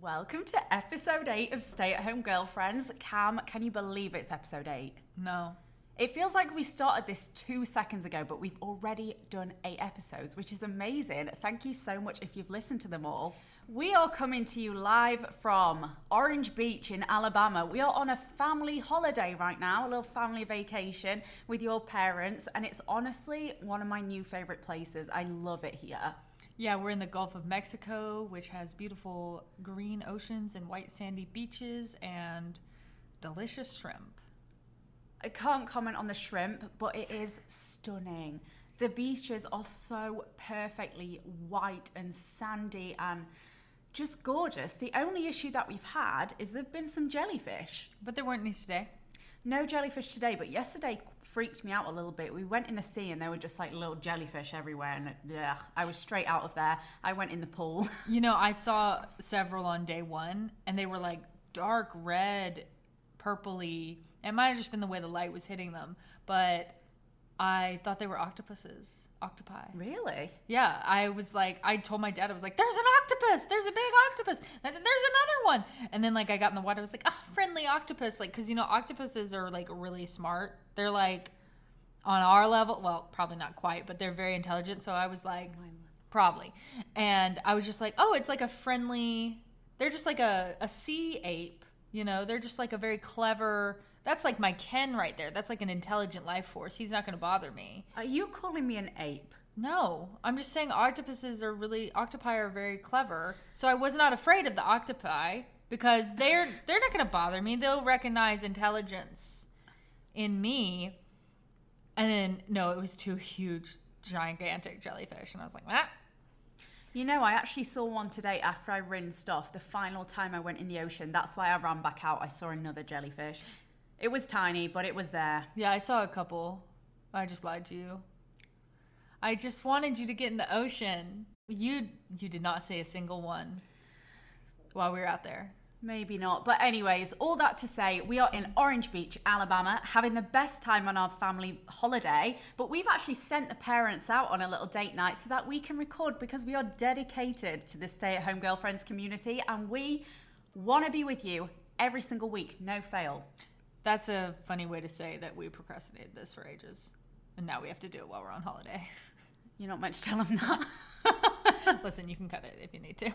Welcome to episode 8 of Stay at Home Girlfriends. Cam, can you believe it's episode 8? No. It feels like we started this 2 seconds ago, but we've already done 8 episodes, which is amazing. Thank you so much if you've listened to them all. We are coming to you live from Orange Beach in Alabama. We are on a family holiday right now, a little family vacation with your parents, and it's honestly one of my new favorite places. I love it here. Yeah, we're in the Gulf of Mexico, which has beautiful green oceans and white sandy beaches and delicious shrimp. I can't comment on the shrimp, but it is stunning. The beaches are so perfectly white and sandy and just gorgeous. The only issue that we've had is there've been some jellyfish. But there weren't any today. No jellyfish today, but yesterday freaked me out a little bit. We went in the sea and there were just like little jellyfish everywhere, and I was straight out of there. I went in the pool. You know, I saw several on day one, and they were like dark red, purpley. It might have just been the way the light was hitting them, but I thought they were octopuses. Octopi. Really? Yeah, I told my dad, I was like, there's an octopus, there's a big octopus, I said, there's another one, and then like I got in the water, I was like, friendly octopus, like, because you know, octopuses are like really smart, they're like on our level, well, probably not quite, but they're very intelligent, so I was like, probably, and I was just like, oh, it's like a friendly, they're just like a sea ape, you know, they're just like a very clever. That's like my Ken right there. That's like an intelligent life force. He's not going to bother me. Are you calling me an ape? No, I'm just saying octopi are very clever. So I was not afraid of the octopi because they're not going to bother me. They'll recognize intelligence in me. And then, no, it was 2 huge, gigantic jellyfish. And I was like, ah. You know, I actually saw one today after I rinsed off. The final time I went in the ocean. That's why I ran back out. I saw another jellyfish. It was tiny, but it was there. Yeah, I saw a couple. I just lied to you. I just wanted you to get in the ocean. You did not say a single one while we were out there. Maybe not. But anyways, all that to say, we are in Orange Beach, Alabama, having the best time on our family holiday. But we've actually sent the parents out on a little date night so that we can record, because we are dedicated to the stay-at-home girlfriends community and we want to be with you every single week, no fail. That's a funny way to say that we procrastinated this for ages. And now we have to do it while we're on holiday. You're not meant to tell them that. Listen, you can cut it if you need to.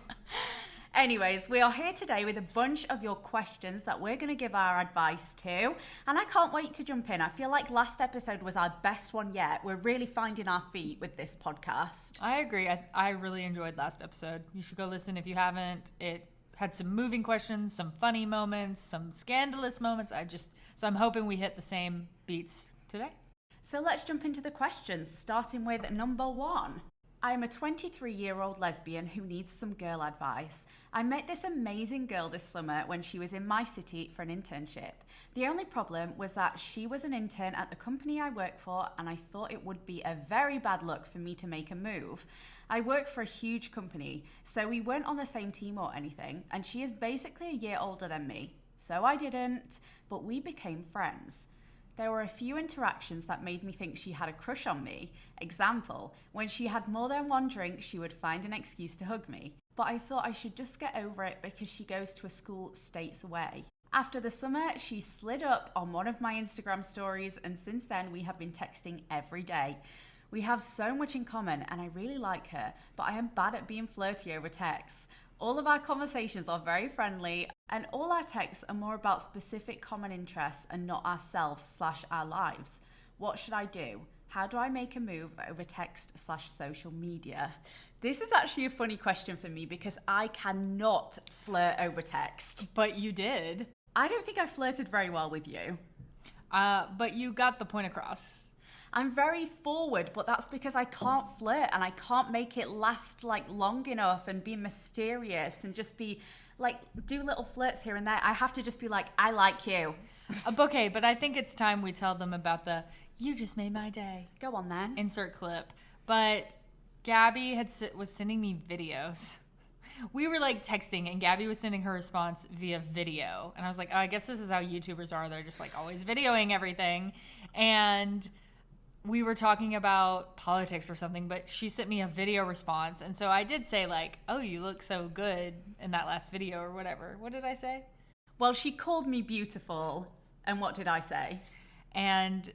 Anyways, we are here today with a bunch of your questions that we're going to give our advice to. And I can't wait to jump in. I feel like last episode was our best one yet. We're really finding our feet with this podcast. I agree. I really enjoyed last episode. You should go listen if you haven't. It had some moving questions, some funny moments, some scandalous moments. So I'm hoping we hit the same beats today. So let's jump into the questions, starting with number 1. I am a 23-year-old lesbian who needs some girl advice. I met this amazing girl this summer when she was in my city for an internship. The only problem was that she was an intern at the company I work for, and I thought it would be a very bad look for me to make a move. I work for a huge company, so we weren't on the same team or anything, and she is basically a year older than me. So I didn't, but we became friends. There were a few interactions that made me think she had a crush on me. Example, when she had more than one drink, she would find an excuse to hug me. But I thought I should just get over it because she goes to a school states away. After the summer, she slid up on one of my Instagram stories, and since then we have been texting every day. We have so much in common and I really like her, but I am bad at being flirty over text. All of our conversations are very friendly and all our texts are more about specific common interests and not ourselves/our lives. What should I do? How do I make a move over text/social media? This is actually a funny question for me because I cannot flirt over text. But you did. I don't think I flirted very well with you. But you got the point across. I'm very forward, but that's because I can't flirt and I can't make it last like long enough and be mysterious and just be like, do little flirts here and there. I have to just be like, I like you. Okay, but I think it's time we tell them about the "you just made my day." Go on then. Insert clip. But Gabbie was sending me videos. We were like texting and Gabbie was sending her response via video. And I was like, oh, I guess this is how YouTubers are. They're just like always videoing everything. And we were talking about politics or something, but she sent me a video response. And so I did say like, oh, you look so good in that last video or whatever. What did I say? Well, she called me beautiful. And what did I say? And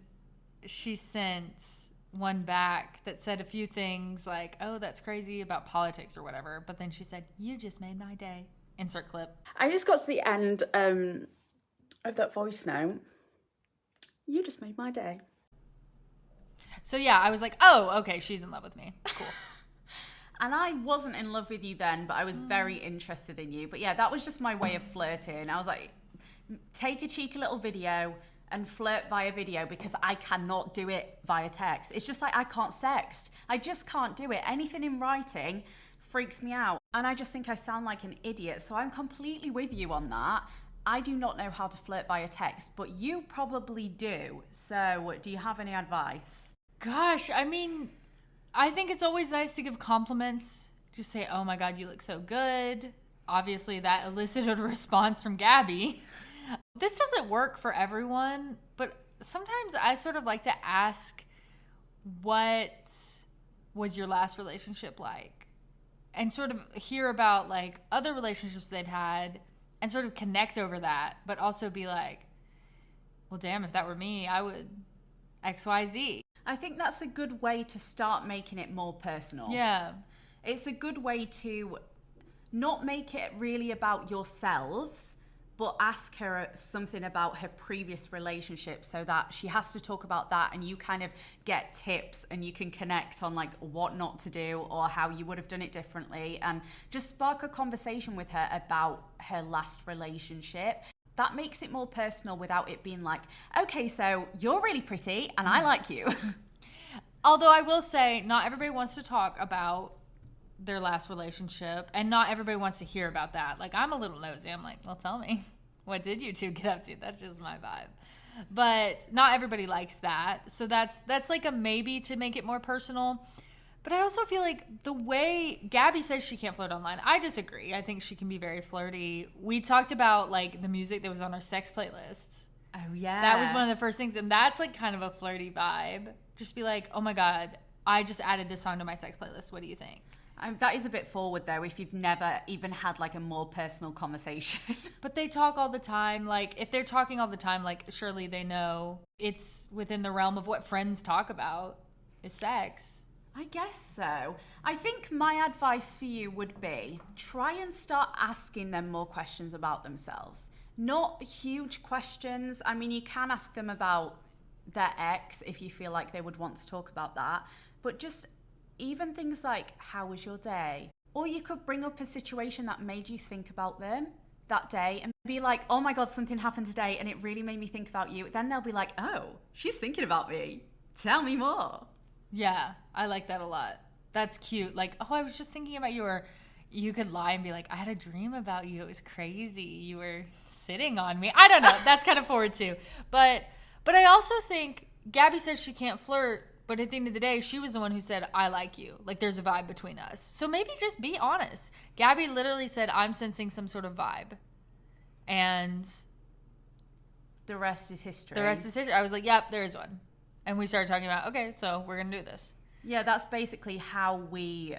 she sent one back that said a few things like, oh, that's crazy about politics or whatever. But then she said, you just made my day. Insert clip. I just got to the end of that voice note. You just made my day. So yeah, I was like, oh, okay, she's in love with me. Cool. And I wasn't in love with you then, but I was very interested in you. But yeah, that was just my way of flirting. I was like, take a cheeky little video and flirt via video, because I cannot do it via text. It's just like I can't sext. I just can't do it. Anything in writing freaks me out. And I just think I sound like an idiot. So I'm completely with you on that. I do not know how to flirt via text, but you probably do. So do you have any advice? Gosh, I mean, I think it's always nice to give compliments. Just say, oh my God, you look so good. Obviously, that elicited a response from Gabbie. This doesn't work for everyone, but sometimes I sort of like to ask, what was your last relationship like? And sort of hear about like other relationships they've had and sort of connect over that, but also be like, well, damn, if that were me, I would XYZ. I think that's a good way to start making it more personal. Yeah. It's a good way to not make it really about yourselves, but ask her something about her previous relationship so that she has to talk about that and you kind of get tips and you can connect on like what not to do or how you would have done it differently, and just spark a conversation with her about her last relationship. That makes it more personal without it being like, okay, so you're really pretty and I like you. Although I will say, not everybody wants to talk about their last relationship, and not everybody wants to hear about that. Like, I'm a little nosy. I'm like, well, tell me, what did you two get up to? That's just my vibe. But not everybody likes that. So that's like a maybe to make it more personal. But I also feel like the way Gabbie says she can't flirt online, I disagree. I think she can be very flirty. We talked about like the music that was on our sex playlists. Oh, yeah. That was one of the first things. And that's like kind of a flirty vibe. Just be like, oh my God, I just added this song to my sex playlist. What do you think? That is a bit forward though, if you've never even had like a more personal conversation. But they talk all the time. Like, if they're talking all the time, like, surely they know it's within the realm of what friends talk about is sex. I guess so. I think my advice for you would be try and start asking them more questions about themselves. Not huge questions. I mean, you can ask them about their ex if you feel like they would want to talk about that. But just even things like, how was your day? Or you could bring up a situation that made you think about them that day and be like, oh my God, something happened today and it really made me think about you. Then they'll be like, oh, she's thinking about me. Tell me more. Yeah, I like that a lot. That's cute. Like, oh, I was just thinking about you. Or you could lie and be like, I had a dream about you. It was crazy. You were sitting on me. I don't know. That's kind of forward too. But I also think Gabbie says she can't flirt, but at the end of the day, she was the one who said, I like you. Like, there's a vibe between us. So maybe just be honest. Gabbie literally said, I'm sensing some sort of vibe. And the rest is history. The rest is history. I was like, yep, there is one. And we started talking about, okay, so we're going to do this. Yeah, that's basically how we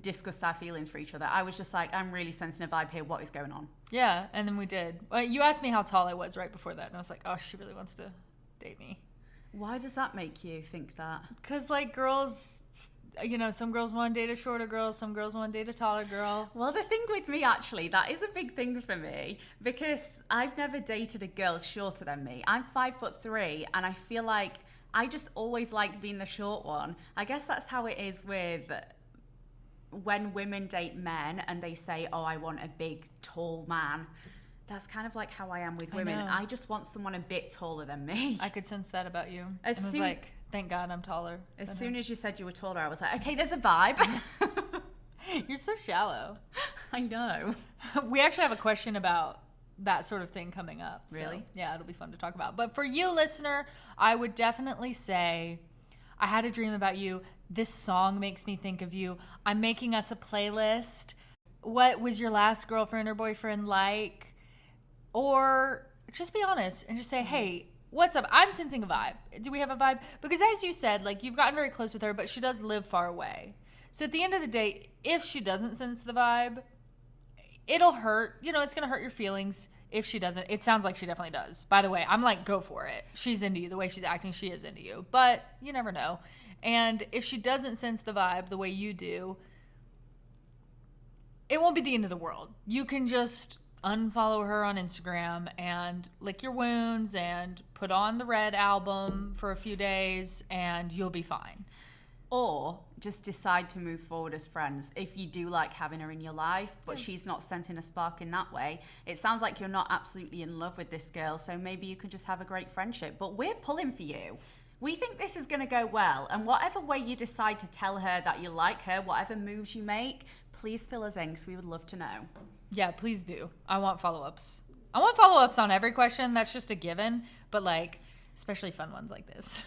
discussed our feelings for each other. I was just like, I'm really sensing a vibe here. What is going on? Yeah, and then we did. Well, you asked me how tall I was right before that, and I was like, oh, she really wants to date me. Why does that make you think that? Because, like, girls, you know, some girls want to date a shorter girl, some girls want to date a taller girl. Well, the thing with me, actually, that is a big thing for me, because I've never dated a girl shorter than me. I'm 5'3", and I feel like I just always like being the short one. I guess that's how it is with when women date men and they say, oh, I want a big, tall man. That's kind of like how I am with women. I just want someone a bit taller than me. I could sense that about you. I was like, thank God I'm taller. As soon as you said you were taller, I was like, okay, there's a vibe. You're so shallow. I know. We actually have a question about that sort of thing coming up. Really? So, yeah, it'll be fun to talk about. But for you, listener, I would definitely say, I had a dream about you. This song makes me think of you. I'm making us a playlist. What was your last girlfriend or boyfriend like? Or just be honest and just say, hey, what's up? I'm sensing a vibe. Do we have a vibe? Because as you said, like, you've gotten very close with her, but she does live far away. So at the end of the day, if she doesn't sense the vibe, it'll hurt. You know, it's going to hurt your feelings. If she doesn't, it sounds like she definitely does. By the way, I'm like, go for it. She's into you. The way she's acting, she is into you. But you never know. And if she doesn't sense the vibe the way you do, it won't be the end of the world. You can just unfollow her on Instagram and lick your wounds and put on the Red album for a few days and you'll be fine. Or just decide to move forward as friends. If you do like having her in your life, but she's not sensing a spark in that way, it sounds like you're not absolutely in love with this girl, so maybe you could just have a great friendship. But we're pulling for you. We think this is going to go well, and whatever way you decide to tell her that you like her, whatever moves you make, please fill us in because we would love to know. Yeah, please do. I want follow-ups. I want follow-ups on every question. That's just a given, but like, especially fun ones like this.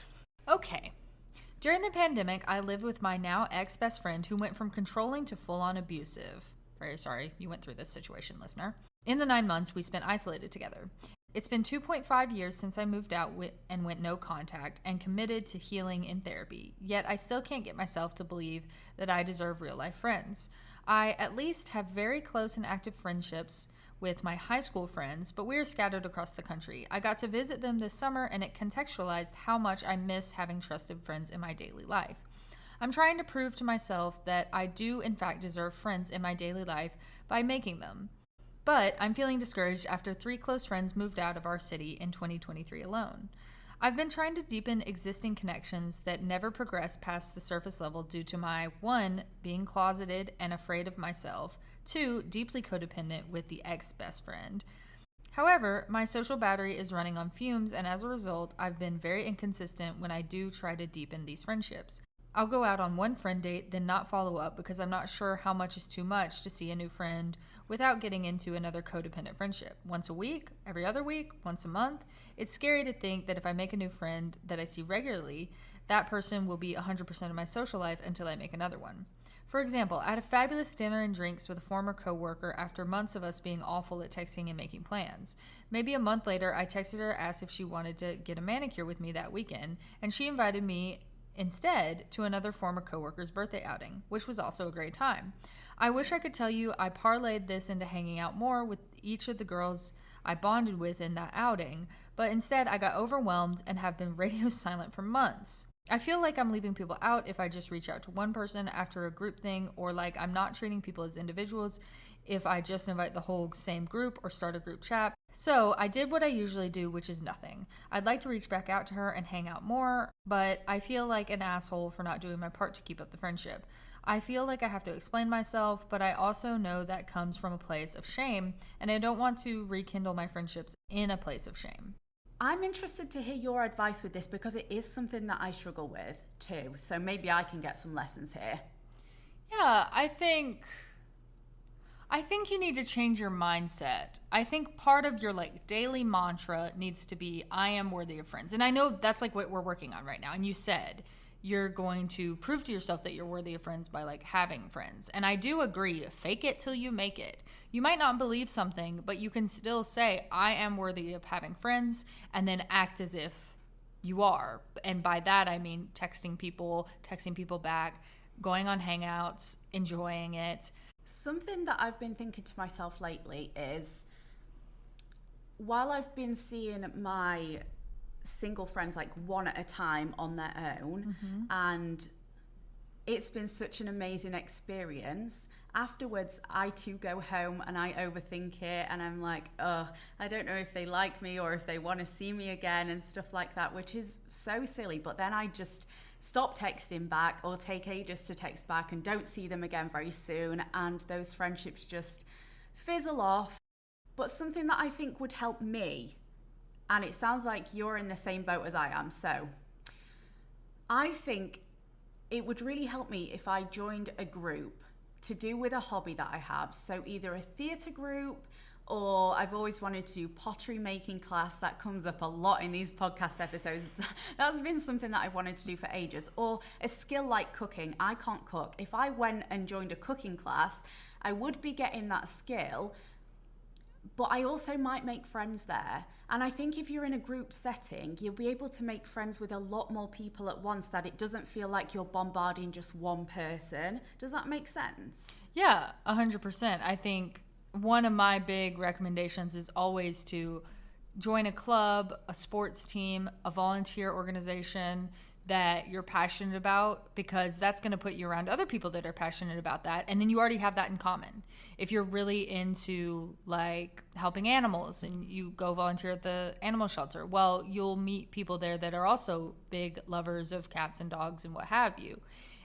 Okay. During the pandemic, I lived with my now ex-best friend who went from controlling to full-on abusive. Very sorry you went through this situation, listener. In the 9 months, we spent isolated together. It's been 2.5 years since I moved out and went no contact and committed to healing in therapy, yet I still can't get myself to believe that I deserve real-life friends. I at least have very close and active friendships with my high school friends, but we are scattered across the country. I got to visit them this summer, and it contextualized how much I miss having trusted friends in my daily life. I'm trying to prove to myself that I do, in fact, deserve friends in my daily life by making them. But I'm feeling discouraged after 3 close friends moved out of our city in 2023 alone. I've been trying to deepen existing connections that never progress past the surface level due to my 1, being closeted and afraid of myself, 2, deeply codependent with the ex-best friend. However, my social battery is running on fumes, and as a result, I've been very inconsistent when I do try to deepen these friendships. I'll go out on one friend date, then not follow up because I'm not sure how much is too much to see a new friend without getting into another codependent friendship. Once a week, every other week, once a month. It's scary to think that if I make a new friend that I see regularly, that person will be 100% of my social life until I make another one. For example, I had a fabulous dinner and drinks with a former coworker after months of us being awful at texting and making plans. Maybe a month later, I texted her, asked if she wanted to get a manicure with me that weekend, and she invited me instead to another former coworker's birthday outing, which was also a great time. I wish I could tell you I parlayed this into hanging out more with each of the girls I bonded with in that outing, but instead I got overwhelmed and have been radio silent for months. I feel like I'm leaving people out if I just reach out to one person after a group thing, or like I'm not treating people as individuals if I just invite the whole same group or start a group chat. So I did what I usually do, which is nothing. I'd like to reach back out to her and hang out more, but I feel like an asshole for not doing my part to keep up the friendship. I feel like I have to explain myself, but I also know that comes from a place of shame, and I don't want to rekindle my friendships in a place of shame. I'm interested to hear your advice with this because it is something that I struggle with too. So maybe I can get some lessons here. Yeah, I think you need to change your mindset. I think part of your like daily mantra needs to be, I am worthy of friends. And I know that's like what we're working on right now. And you said you're going to prove to yourself that you're worthy of friends by like having friends. And I do agree, fake it till you make it. You might not believe something, but you can still say, I am worthy of having friends, and then act as if you are. And by that, I mean texting people back, going on hangouts, enjoying it. Something that I've been thinking to myself lately is, while I've been seeing my single friends like one at a time on their own, and it's been such an amazing experience, afterwards I too go home and I overthink it, and I'm like, I don't know if they like me or if they want to see me again and stuff like that, which is so silly. But then I just stop texting back or take ages to text back and don't see them again very soon, and those friendships just fizzle off. But something that I think would help me, and it sounds like you're in the same boat as I am, so I think it would really help me if I joined a group to do with a hobby that I have. So either a theatre group, or I've always wanted to do pottery making class. That comes up a lot in these podcast episodes. That's been something that I've wanted to do for ages. Or a skill like cooking. I can't cook. If I went and joined a cooking class, I would be getting that skill, but I also might make friends there. And I think if you're in a group setting, you'll be able to make friends with a lot more people at once, that it doesn't feel like you're bombarding just one person. Does that make sense? Yeah, 100%. I think one of my big recommendations is always to join a club, a sports team, a volunteer organization that you're passionate about, because that's going to put you around other people that are passionate about that. And then you already have that in common. If you're really into like helping animals and you go volunteer at the animal shelter, well, you'll meet people there that are also big lovers of cats and dogs and what have you.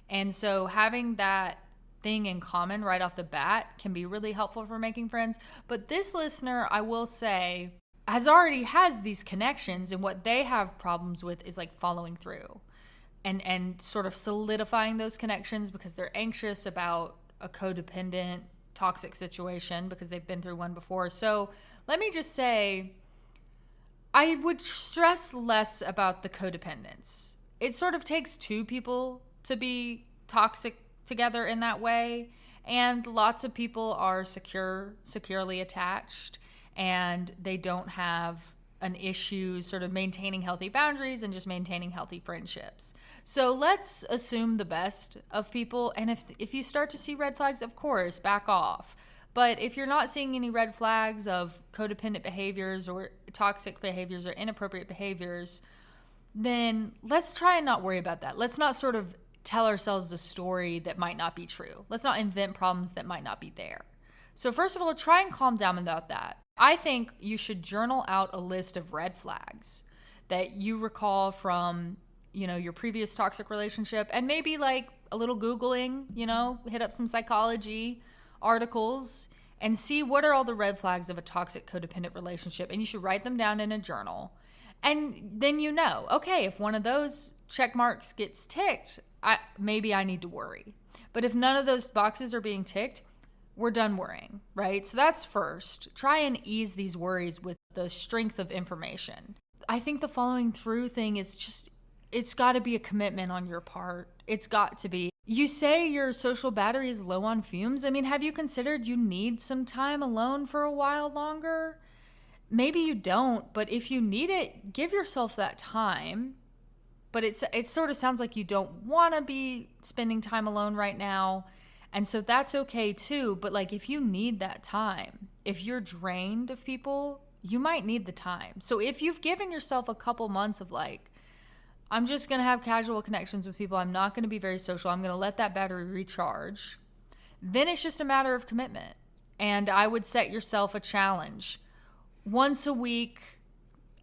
And so having that thing in common right off the bat can be really helpful for making friends. But this listener, I will say, has these connections, and what they have problems with is like following through and sort of solidifying those connections, because they're anxious about a codependent toxic situation because they've been through one before. So let me just say, I would stress less about the codependence. It sort of takes two people to be toxic together in that way, and lots of people are securely attached, and they don't have an issue sort of maintaining healthy boundaries and just maintaining healthy friendships. So let's assume the best of people. And if you start to see red flags, of course, back off. But if you're not seeing any red flags of codependent behaviors or toxic behaviors or inappropriate behaviors, then let's try and not worry about that. Let's not sort of tell ourselves a story that might not be true. Let's not invent problems that might not be there. So first of all, try and calm down about that. I think you should journal out a list of red flags that you recall from, your previous toxic relationship, and maybe like a little Googling, hit up some psychology articles and see what are all the red flags of a toxic codependent relationship. And you should write them down in a journal. And then okay, if one of those check marks gets ticked, maybe I need to worry. But if none of those boxes are being ticked, we're done worrying, right? So that's first. Try and ease these worries with the strength of information. I think the following through thing is just, it's got to be a commitment on your part. It's got to be. You say your social battery is low on fumes. I mean, have you considered you need some time alone for a while longer? Maybe you don't, but if you need it, give yourself that time. But it sort of sounds like you don't want to be spending time alone right now. And so that's okay too. But like, if you need that time, if you're drained of people, you might need the time. So if you've given yourself a couple months of like, I'm just going to have casual connections with people, I'm not going to be very social, I'm going to let that battery recharge, then it's just a matter of commitment. And I would set yourself a challenge. Once a week,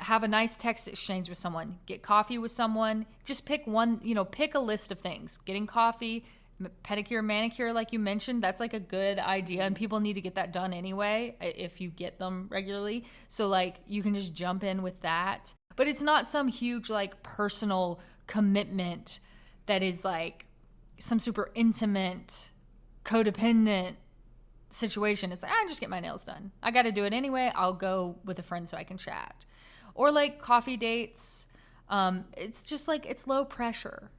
have a nice text exchange with someone, get coffee with someone, just pick one, pick a list of things. Getting coffee, pedicure, manicure, like you mentioned, that's like a good idea, and people need to get that done anyway if you get them regularly. So like you can just jump in with that. But it's not some huge like personal commitment that is like some super intimate, codependent situation. It's like, I just get my nails done. I got to do it anyway. I'll go with a friend so I can chat. Or like coffee dates. It's just like, it's low pressure.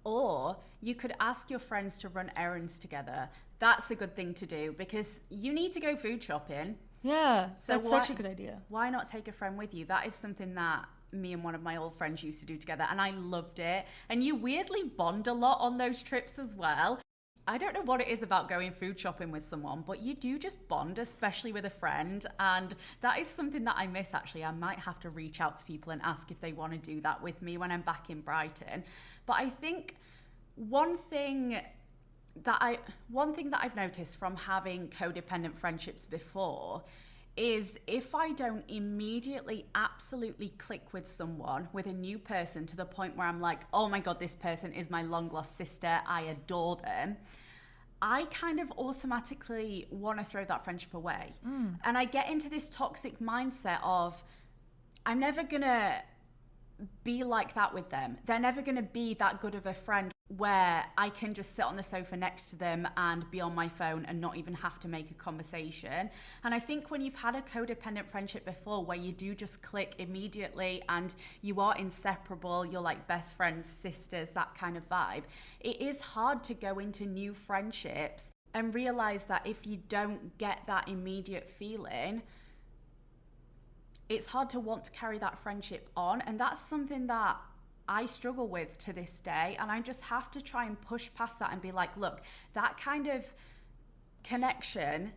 Or you could ask your friends to run errands together. That's a good thing to do because you need to go food shopping. Yeah, so that's such a good idea. Why not take a friend with you? That is something that me and one of my old friends used to do together, and I loved it. And you weirdly bond a lot on those trips as well. I don't know what it is about going food shopping with someone, but you do just bond, especially with a friend. And that is something that I miss, actually. I might have to reach out to people and ask if they want to do that with me when I'm back in Brighton. But I think one thing that I've noticed from having codependent friendships before is if I don't immediately absolutely click with someone, with a new person, to the point where I'm like, oh my God, this person is my long lost sister, I adore them, I kind of automatically want to throw that friendship away. And I get into this toxic mindset of, I'm never going to be like that with them. They're never going to be that good of a friend where I can just sit on the sofa next to them and be on my phone and not even have to make a conversation. And I think when you've had a codependent friendship before where you do just click immediately and you are inseparable, you're like best friends, sisters, that kind of vibe, it is hard to go into new friendships and realize that if you don't get that immediate feeling, it's hard to want to carry that friendship on. And that's something that I struggle with to this day. And I just have to try and push past that and be like, look, that kind of connection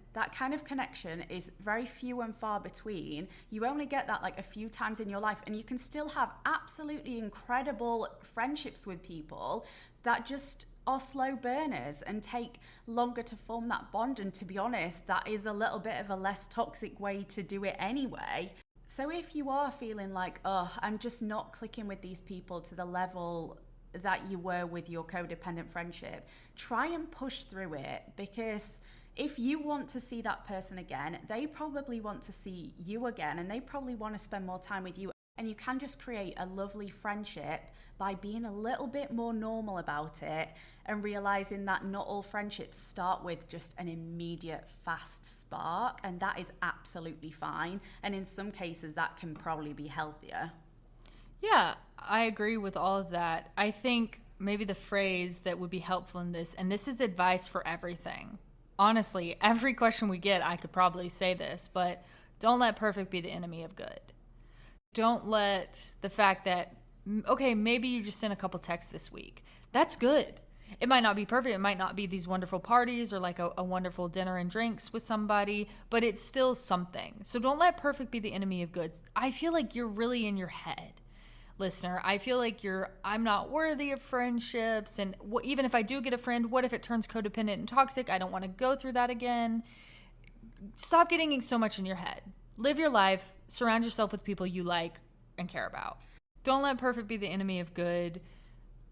is very few and far between. You only get that like a few times in your life, and you can still have absolutely incredible friendships with people that just are slow burners and take longer to form that bond. And to be honest, that is a little bit of a less toxic way to do it anyway. So if you are feeling like, oh, I'm just not clicking with these people to the level that you were with your codependent friendship, try and push through it, because if you want to see that person again, they probably want to see you again, and they probably want to spend more time with you. And you can just create a lovely friendship by being a little bit more normal about it and realizing that not all friendships start with just an immediate fast spark, and that is absolutely fine. And in some cases that can probably be healthier. Yeah, I agree with all of that. I think maybe the phrase that would be helpful in this, and this is advice for everything. Honestly, every question we get, I could probably say this, but don't let perfect be the enemy of good. Don't let the fact that, okay, maybe you just sent a couple texts this week. That's good. It might not be perfect. It might not be these wonderful parties or like a wonderful dinner and drinks with somebody, but it's still something. So don't let perfect be the enemy of good. I feel like you're really in your head, listener. I feel like I'm not worthy of friendships. And even if I do get a friend, what if it turns codependent and toxic? I don't want to go through that again. Stop getting so much in your head. Live your life. Surround yourself with people you like and care about. Don't let perfect be the enemy of good.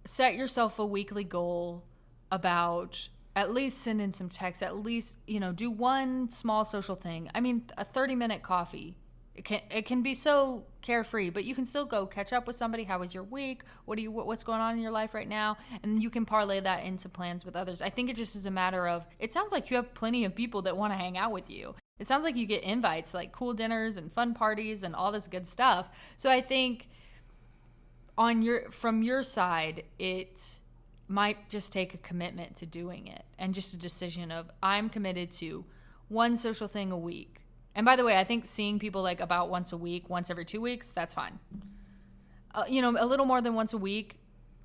Set yourself a weekly goal about at least send in some texts, at least, do one small social thing. I mean, a 30-minute coffee. It can be so carefree, but you can still go catch up with somebody. How was your week? What's going on in your life right now? And you can parlay that into plans with others. I think it just is a matter of, it sounds like you have plenty of people that want to hang out with you. It sounds like you get invites, like cool dinners and fun parties and all this good stuff. So I think from your side, it might just take a commitment to doing it, and just a decision of, I'm committed to one social thing a week. And by the way, I think seeing people like about once a week, once every 2 weeks, that's fine. A little more than once a week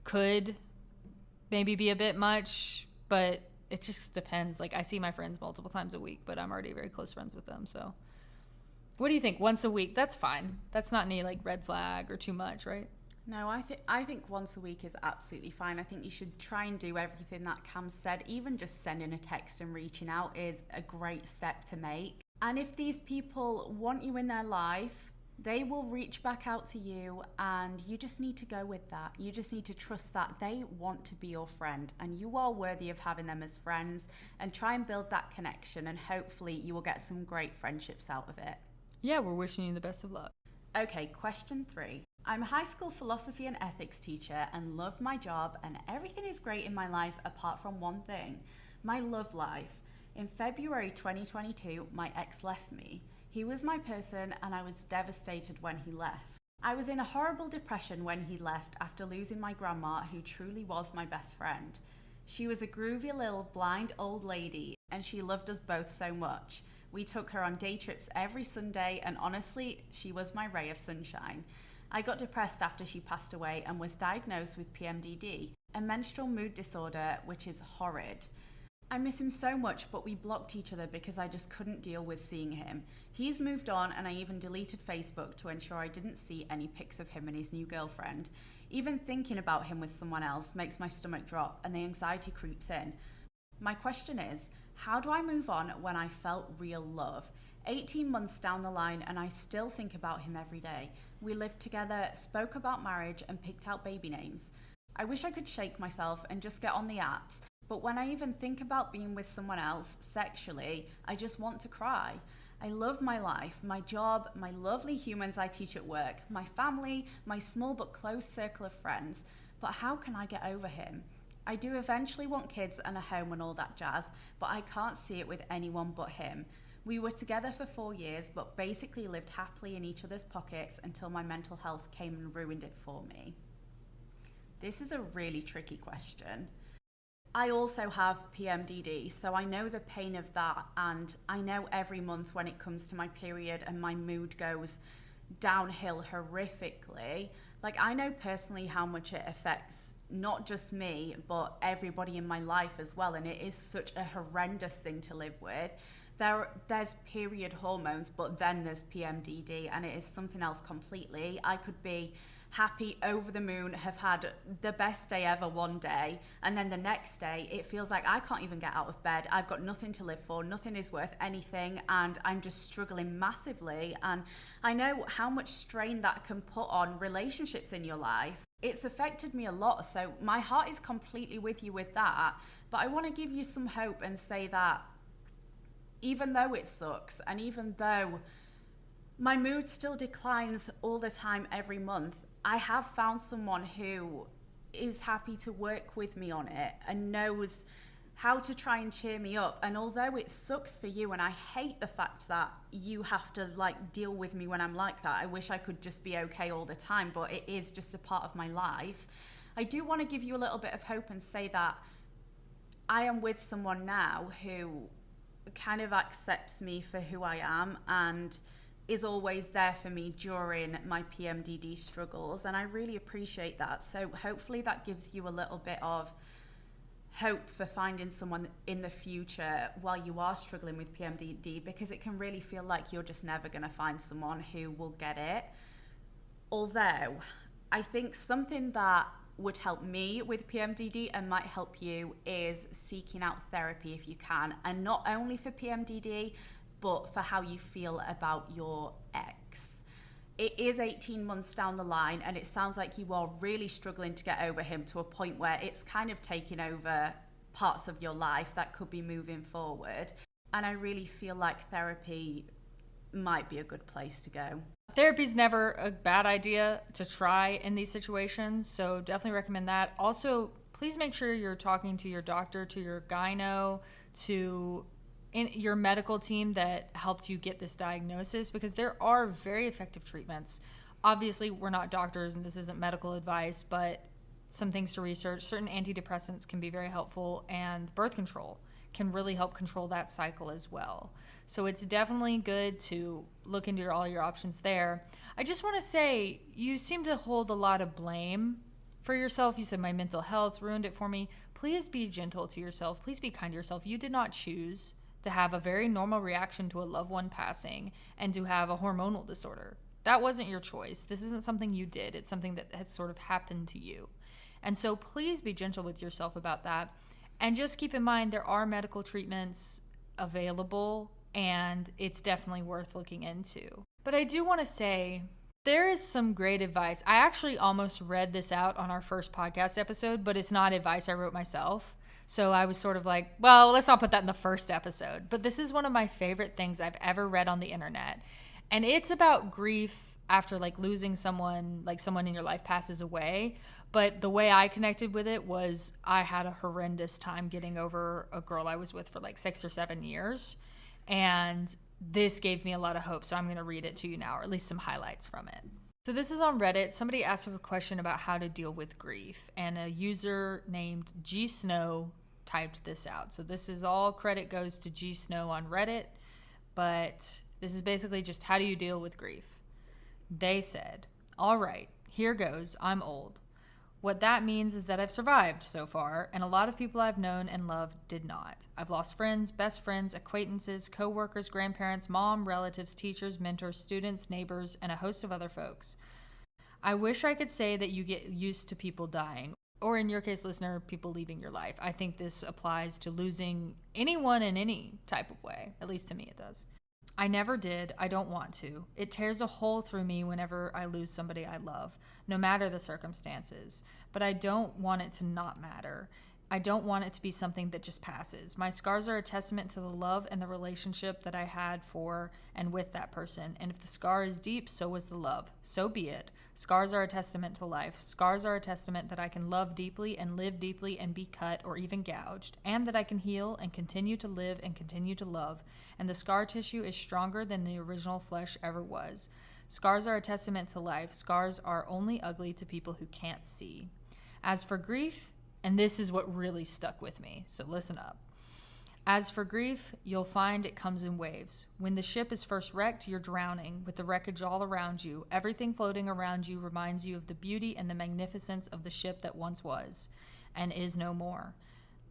could maybe be a bit much, but it just depends. Like, I see my friends multiple times a week, but I'm already very close friends with them. So what do you think? Once a week, that's fine. That's not any like red flag or too much, right? No, I think once a week is absolutely fine. I think you should try and do everything that Cam said. Even just sending a text and reaching out is a great step to make. And if these people want you in their life, they will reach back out to you, and you just need to go with that. You just need to trust that they want to be your friend, and you are worthy of having them as friends, and try and build that connection, and hopefully you will get some great friendships out of it. Yeah, we're wishing you the best of luck. Okay, question 3. I'm a high school philosophy and ethics teacher and love my job, and everything is great in my life apart from one thing, my love life. In February 2022, my ex left me. He was my person, and I was devastated when he left. I was in a horrible depression when he left after losing my grandma, who truly was my best friend. She was a groovy little blind old lady, and she loved us both so much. We took her on day trips every Sunday, and honestly, she was my ray of sunshine. I got depressed after she passed away and was diagnosed with PMDD, a menstrual mood disorder, which is horrid. I miss him so much, but we blocked each other because I just couldn't deal with seeing him. He's moved on, and I even deleted Facebook to ensure I didn't see any pics of him and his new girlfriend. Even thinking about him with someone else makes my stomach drop and the anxiety creeps in. My question is, how do I move on when I felt real love? 18 months down the line, and I still think about him every day. We lived together, spoke about marriage, and picked out baby names. I wish I could shake myself and just get on the apps, but when I even think about being with someone else sexually, I just want to cry. I love my life, my job, my lovely humans I teach at work, my family, my small but close circle of friends. But how can I get over him? I do eventually want kids and a home and all that jazz, but I can't see it with anyone but him. We were together for 4 years, but basically lived happily in each other's pockets until my mental health came and ruined it for me. This is a really tricky question. I also have PMDD, so I know the pain of that, and I know every month when it comes to my period and my mood goes downhill horrifically. Like, I know personally how much it affects not just me, but everybody in my life as well. And it is such a horrendous thing to live with. There's period hormones, but then there's PMDD, and it is something else completely. I could be happy, over the moon, have had the best day ever one day, and then the next day it feels like I can't even get out of bed. I've got nothing to live for, nothing is worth anything, and I'm just struggling massively. And I know how much strain that can put on relationships in your life. It's affected me a lot, so my heart is completely with you with that. But I want to give you some hope and say that even though it sucks, and even though my mood still declines all the time every month, I have found someone who is happy to work with me on it and knows how to try and cheer me up. And although it sucks for you, and I hate the fact that you have to like deal with me when I'm like that, I wish I could just be okay all the time, but it is just a part of my life. I do want to give you a little bit of hope and say that I am with someone now who kind of accepts me for who I am and is always there for me during my PMDD struggles, and I really appreciate that. So hopefully that gives you a little bit of hope for finding someone in the future while you are struggling with PMDD, because it can really feel like you're just never going to find someone who will get it. Although I think something that would help me with PMDD and might help you is seeking out therapy if you can, and not only for PMDD, but for how you feel about your ex. It is 18 months down the line, and it sounds like you are really struggling to get over him to a point where it's kind of taking over parts of your life that could be moving forward. And I really feel like therapy might be a good place to go. Therapy's never a bad idea to try in these situations, so definitely recommend that. Also, please make sure you're talking to your doctor, to your gyno, to your medical team that helped you get this diagnosis, because there are very effective treatments. Obviously, we're not doctors and this isn't medical advice, but some things to research. Certain antidepressants can be very helpful, and birth control can really help control that cycle as well. So it's definitely good to look into all your options there. I just want to say, you seem to hold a lot of blame for yourself. You said my mental health ruined it for me. Please be gentle to yourself. Please be kind to yourself. You did not choose to have a very normal reaction to a loved one passing and to have a hormonal disorder. That wasn't your choice. This isn't something you did. It's something that has sort of happened to you. And so please be gentle with yourself about that. And just keep in mind, there are medical treatments available, and it's definitely worth looking into. But I do want to say, there is some great advice. I actually almost read this out on our first podcast episode, but it's not advice I wrote myself. So I was sort of like, well, let's not put that in the first episode. But this is one of my favorite things I've ever read on the internet. And it's about grief after like losing someone, like someone in your life passes away. But the way I connected with it was I had a horrendous time getting over a girl I was with for like 6 or 7 years. And this gave me a lot of hope. So I'm going to read it to you now, or at least some highlights from it. So this is on Reddit. Somebody asked a question about how to deal with grief, and a user named G Snow typed this out. So this is all credit goes to G Snow on Reddit, but this is basically just how do you deal with grief. They said, all right, here goes. I'm old. What that means is that I've survived so far, and a lot of people I've known and loved did not. I've lost friends, best friends, acquaintances, coworkers, grandparents, mom, relatives, teachers, mentors, students, neighbors, and a host of other folks. I wish I could say that you get used to people dying, or in your case, listener, people leaving your life. I think this applies to losing anyone in any type of way. At least to me it does. I never did. I don't want to. It tears a hole through me whenever I lose somebody I love, no matter the circumstances. But I don't want it to not matter. I don't want it to be something that just passes. My scars are a testament to the love and the relationship that I had for and with that person. And if the scar is deep, so is the love. So be it. Scars are a testament to life. Scars are a testament that I can love deeply and live deeply and be cut or even gouged, and that I can heal and continue to live and continue to love. And the scar tissue is stronger than the original flesh ever was. Scars are a testament to life. Scars are only ugly to people who can't see. As for grief, and this is what really stuck with me, so listen up. As for grief, you'll find it comes in waves. When the ship is first wrecked, you're drowning, with the wreckage all around you. Everything floating around you reminds you of the beauty and the magnificence of the ship that once was, and is no more.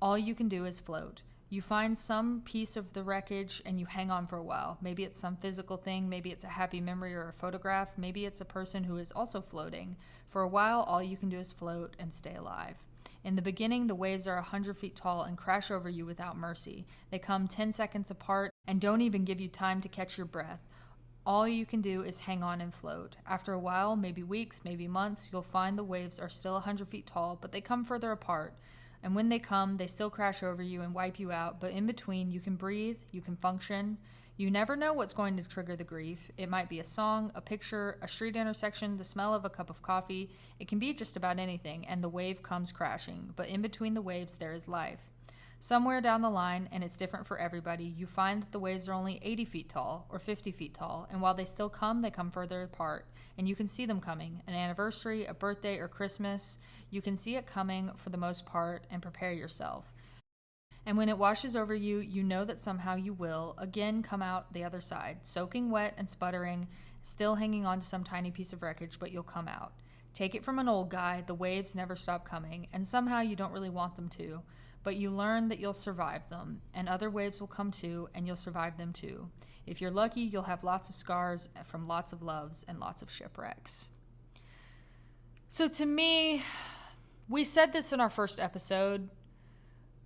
All you can do is float. You find some piece of the wreckage and you hang on for a while. Maybe it's some physical thing, maybe it's a happy memory or a photograph, maybe it's a person who is also floating. For a while, all you can do is float and stay alive. In the beginning, the waves are 100 feet tall and crash over you without mercy. They come 10 seconds apart and don't even give you time to catch your breath. All you can do is hang on and float. After a while, maybe weeks, maybe months, you'll find the waves are still 100 feet tall, but they come further apart. And when they come, they still crash over you and wipe you out, but in between, you can breathe, you can function. You never know what's going to trigger the grief. It might be a song, a picture, a street intersection, the smell of a cup of coffee. It can be just about anything, and the wave comes crashing. But in between the waves, there is life. Somewhere down the line, and it's different for everybody, you find that the waves are only 80 feet tall or 50 feet tall, and while they still come, they come further apart, and you can see them coming. An anniversary, a birthday, or Christmas, you can see it coming for the most part and prepare yourself. And when it washes over you, you know that somehow you will again come out the other side, soaking wet and sputtering, still hanging on to some tiny piece of wreckage, but you'll come out. Take it from an old guy, the waves never stop coming, and somehow you don't really want them to, but you learn that you'll survive them, and other waves will come too, and you'll survive them too. If you're lucky, you'll have lots of scars from lots of loves and lots of shipwrecks. So to me, we said this in our first episode,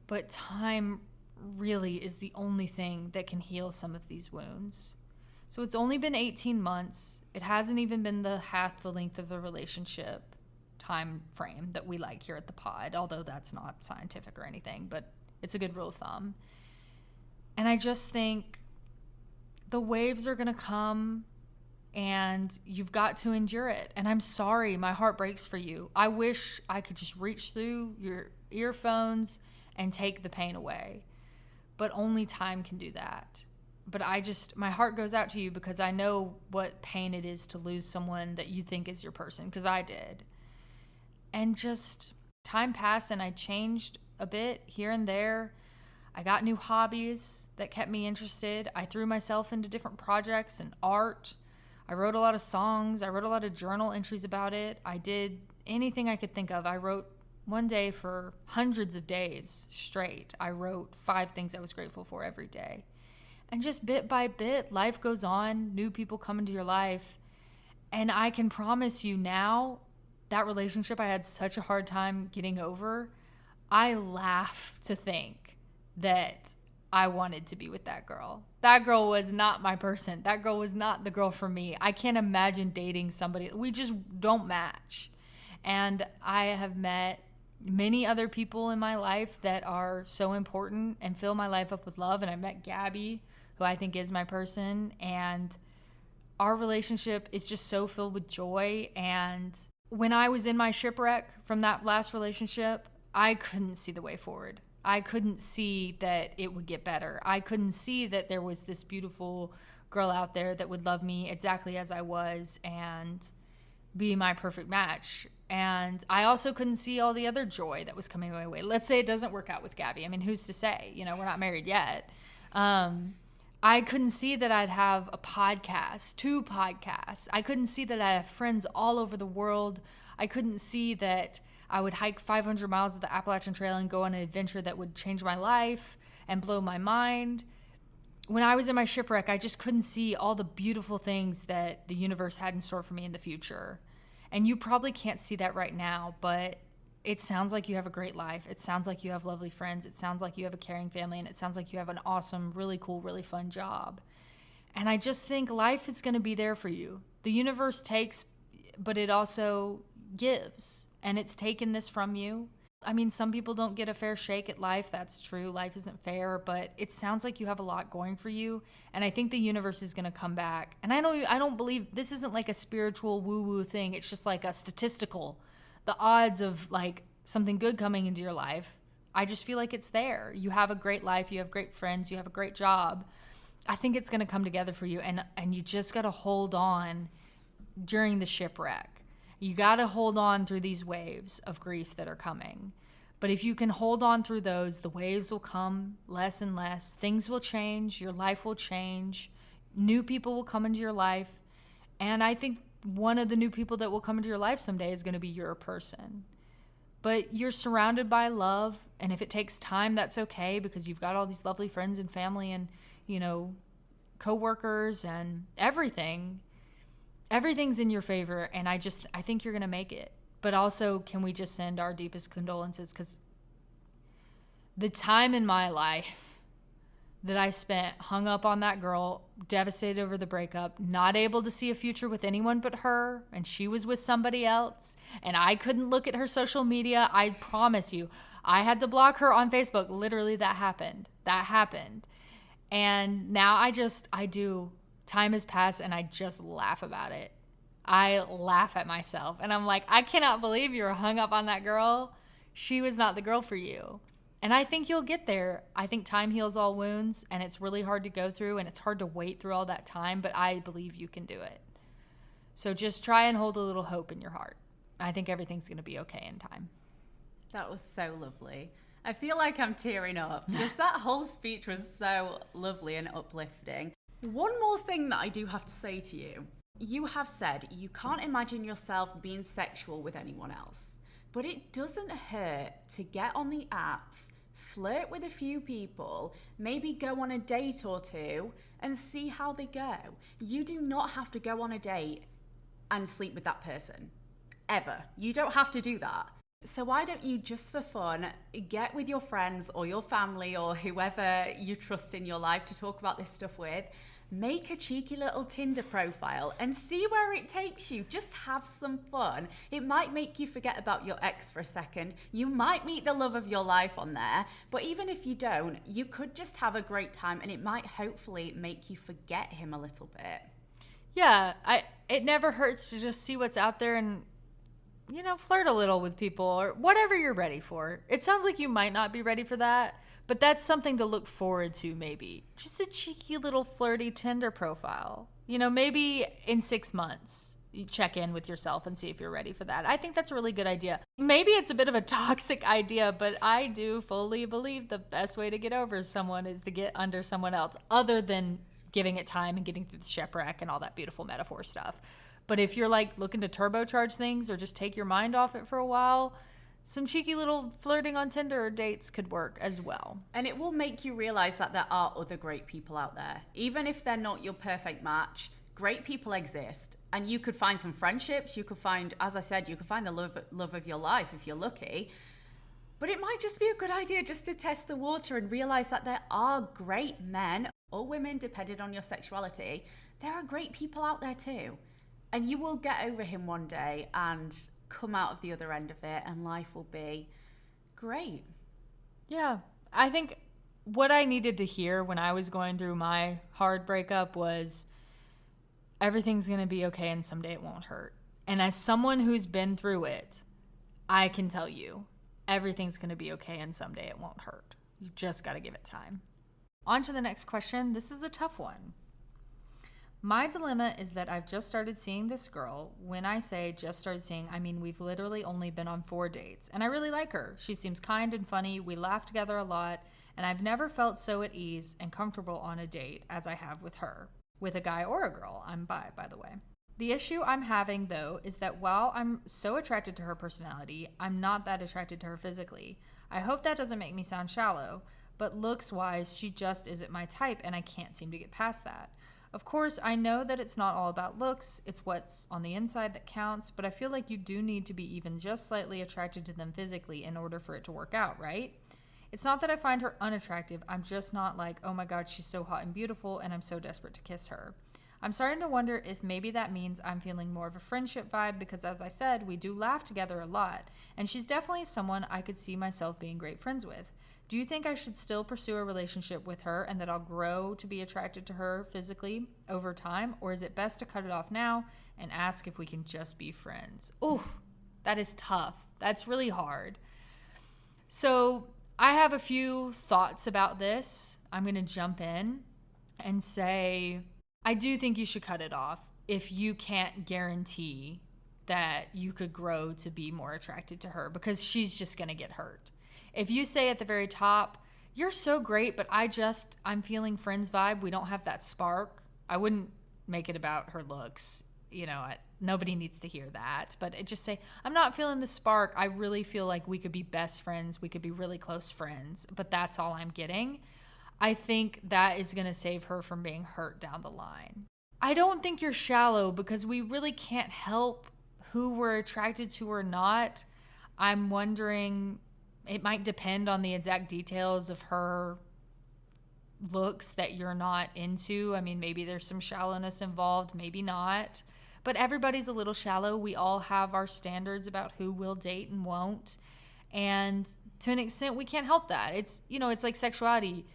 but time really is the only thing that can heal some of these wounds. So it's only been 18 months. It hasn't even been half the length of the relationship time frame that we like here at the pod, although that's not scientific or anything, but it's a good rule of thumb. And I just think the waves are going to come and you've got to endure it. And I'm sorry, my heart breaks for you. I wish I could just reach through your earphones and take the pain away. But only time can do that. But my heart goes out to you because I know what pain it is to lose someone that you think is your person, because I did. And just time passed and I changed a bit here and there. I got new hobbies that kept me interested. I threw myself into different projects and art. I wrote a lot of songs. I wrote a lot of journal entries about it. I did anything I could think of. I wrote one day for hundreds of days straight. I wrote 5 things I was grateful for every day. And just bit by bit, life goes on. New people come into your life. And I can promise you now, that relationship I had such a hard time getting over, I laugh to think that I wanted to be with that girl. That girl was not my person. That girl was not the girl for me. I can't imagine dating somebody. We just don't match. And I have met many other people in my life that are so important and fill my life up with love. And I met Gabbie, who I think is my person. And our relationship is just so filled with joy. And when I was in my shipwreck from that last relationship, I couldn't see the way forward. I couldn't see that it would get better. I couldn't see that there was this beautiful girl out there that would love me exactly as I was and be my perfect match. And I also couldn't see all the other joy that was coming my way. Let's say it doesn't work out with Gabbie. I mean, who's to say? You know, we're not married yet. I couldn't see that I'd have a podcast, 2 podcasts. I couldn't see that I'd have friends all over the world. I couldn't see that I would hike 500 miles of the Appalachian Trail and go on an adventure that would change my life and blow my mind. When I was in my shipwreck, I just couldn't see all the beautiful things that the universe had in store for me in the future. And you probably can't see that right now, but it sounds like you have a great life. It sounds like you have lovely friends. It sounds like you have a caring family, and it sounds like you have an awesome, really cool, really fun job. And I just think life is going to be there for you. The universe takes, but it also gives, and it's taken this from you. I mean, some people don't get a fair shake at life. That's true. Life isn't fair, but it sounds like you have a lot going for you. And I think the universe is going to come back. And I don't believe this isn't like a spiritual woo-woo thing. It's just like a statistical, the odds of like something good coming into your life. I just feel like it's there. You have a great life. You have great friends. You have a great job. I think it's going to come together for you. And you just got to hold on during the shipwreck. You got to hold on through these waves of grief that are coming. But if you can hold on through those, the waves will come less and less. Things will change. Your life will change. New people will come into your life. And I think one of the new people that will come into your life someday is going to be your person. But you're surrounded by love. And if it takes time, that's okay, because you've got all these lovely friends and family and, coworkers and everything. Everything's in your favor. And I think you're going to make it. But also, can we just send our deepest condolences? Because the time in my life that I spent hung up on that girl, devastated over the breakup, not able to see a future with anyone but her, and she was with somebody else, and I couldn't look at her social media. I promise you, I had to block her on Facebook. Literally, that happened. And now I do. Time has passed, and I just laugh about it. I laugh at myself, and I'm like, I cannot believe you were hung up on that girl. She was not the girl for you. And I think you'll get there. I think time heals all wounds, and it's really hard to go through, and it's hard to wait through all that time, but I believe you can do it. So just try and hold a little hope in your heart. I think everything's going to be okay in time. That was so lovely. I feel like I'm tearing up because that whole speech was so lovely and uplifting. One more thing that I do have to say to you. You have said you can't imagine yourself being sexual with anyone else, but it doesn't hurt to get on the apps, flirt with a few people, maybe go on a date or two and see how they go. You do not have to go on a date and sleep with that person. Ever. You don't have to do that. So why don't you, just for fun, get with your friends or your family or whoever you trust in your life to talk about this stuff with, make a cheeky little Tinder profile and see where it takes you. Just have some fun. It might make you forget about your ex for a second. You might meet the love of your life on there, but even if you don't, you could just have a great time, and it might hopefully make you forget him a little bit. Yeah, it never hurts to just see what's out there and, flirt a little with people or whatever you're ready for. It sounds like you might not be ready for that, but that's something to look forward to maybe. Just a cheeky little flirty Tinder profile. Maybe in 6 months, you check in with yourself and see if you're ready for that. I think that's a really good idea. Maybe it's a bit of a toxic idea, but I do fully believe the best way to get over someone is to get under someone else, other than giving it time and getting through the shipwreck and all that beautiful metaphor stuff. But if you're looking to turbocharge things or just take your mind off it for a while, some cheeky little flirting on Tinder or dates could work as well. And it will make you realize that there are other great people out there. Even if they're not your perfect match, great people exist. And you could find some friendships. You could find, as I said, you could find the love of your life if you're lucky. But it might just be a good idea just to test the water and realize that there are great men or women, depending on your sexuality. There are great people out there too. And you will get over him one day and come out of the other end of it, and life will be great. Yeah, I think what I needed to hear when I was going through my hard breakup was everything's going to be okay and someday it won't hurt. And as someone who's been through it, I can tell you everything's going to be okay and someday it won't hurt. You just got to give it time. On to the next question. This is a tough one. My dilemma is that I've just started seeing this girl. When I say just started seeing, I mean we've literally only been on 4 dates. And I really like her. She seems kind and funny. We laugh together a lot. And I've never felt so at ease and comfortable on a date as I have with her. With a guy or a girl. I'm bi, by the way. The issue I'm having, though, is that while I'm so attracted to her personality, I'm not that attracted to her physically. I hope that doesn't make me sound shallow. But looks-wise, she just isn't my type, and I can't seem to get past that. Of course, I know that it's not all about looks, it's what's on the inside that counts, but I feel like you do need to be even just slightly attracted to them physically in order for it to work out, right? It's not that I find her unattractive, I'm just not like, oh my god, she's so hot and beautiful and I'm so desperate to kiss her. I'm starting to wonder if maybe that means I'm feeling more of a friendship vibe because, as I said, we do laugh together a lot, and she's definitely someone I could see myself being great friends with. Do you think I should still pursue a relationship with her and that I'll grow to be attracted to her physically over time? Or is it best to cut it off now and ask if we can just be friends? Ooh, that is tough. That's really hard. So I have a few thoughts about this. I'm going to jump in and say, I do think you should cut it off if you can't guarantee that you could grow to be more attracted to her, because she's just going to get hurt. If you say at the very top, you're so great, but I'm feeling friends vibe, we don't have that spark, I wouldn't make it about her looks. Nobody needs to hear that, but just say, I'm not feeling the spark. I really feel like we could be best friends. We could be really close friends, but that's all I'm getting. I think that is going to save her from being hurt down the line. I don't think you're shallow because we really can't help who we're attracted to or not. I'm wondering, it might depend on the exact details of her looks that you're not into. I mean, maybe there's some shallowness involved, maybe not. But everybody's a little shallow. We all have our standards about who we'll date and won't. And to an extent, we can't help that. It's like sexuality.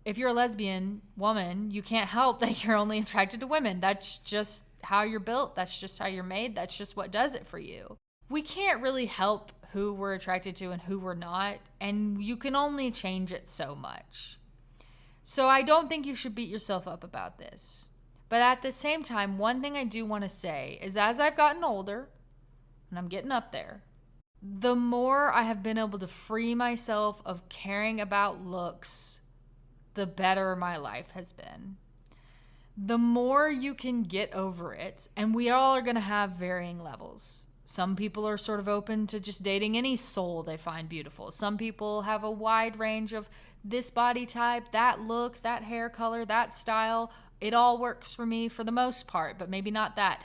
If you're a lesbian woman, you can't help that you're only attracted to women. That's just how you're built. That's just how you're made. That's just what does it for you. We can't really help who we're attracted to and who we're not. And you can only change it so much. So I don't think you should beat yourself up about this. But at the same time, one thing I do want to say is as I've gotten older, and I'm getting up there, the more I have been able to free myself of caring about looks, the better my life has been. The more you can get over it, and we all are going to have varying levels. Some people are sort of open to just dating any soul they find beautiful. Some people have a wide range of this body type, that look, that hair color, that style. It all works for me for the most part, but maybe not that.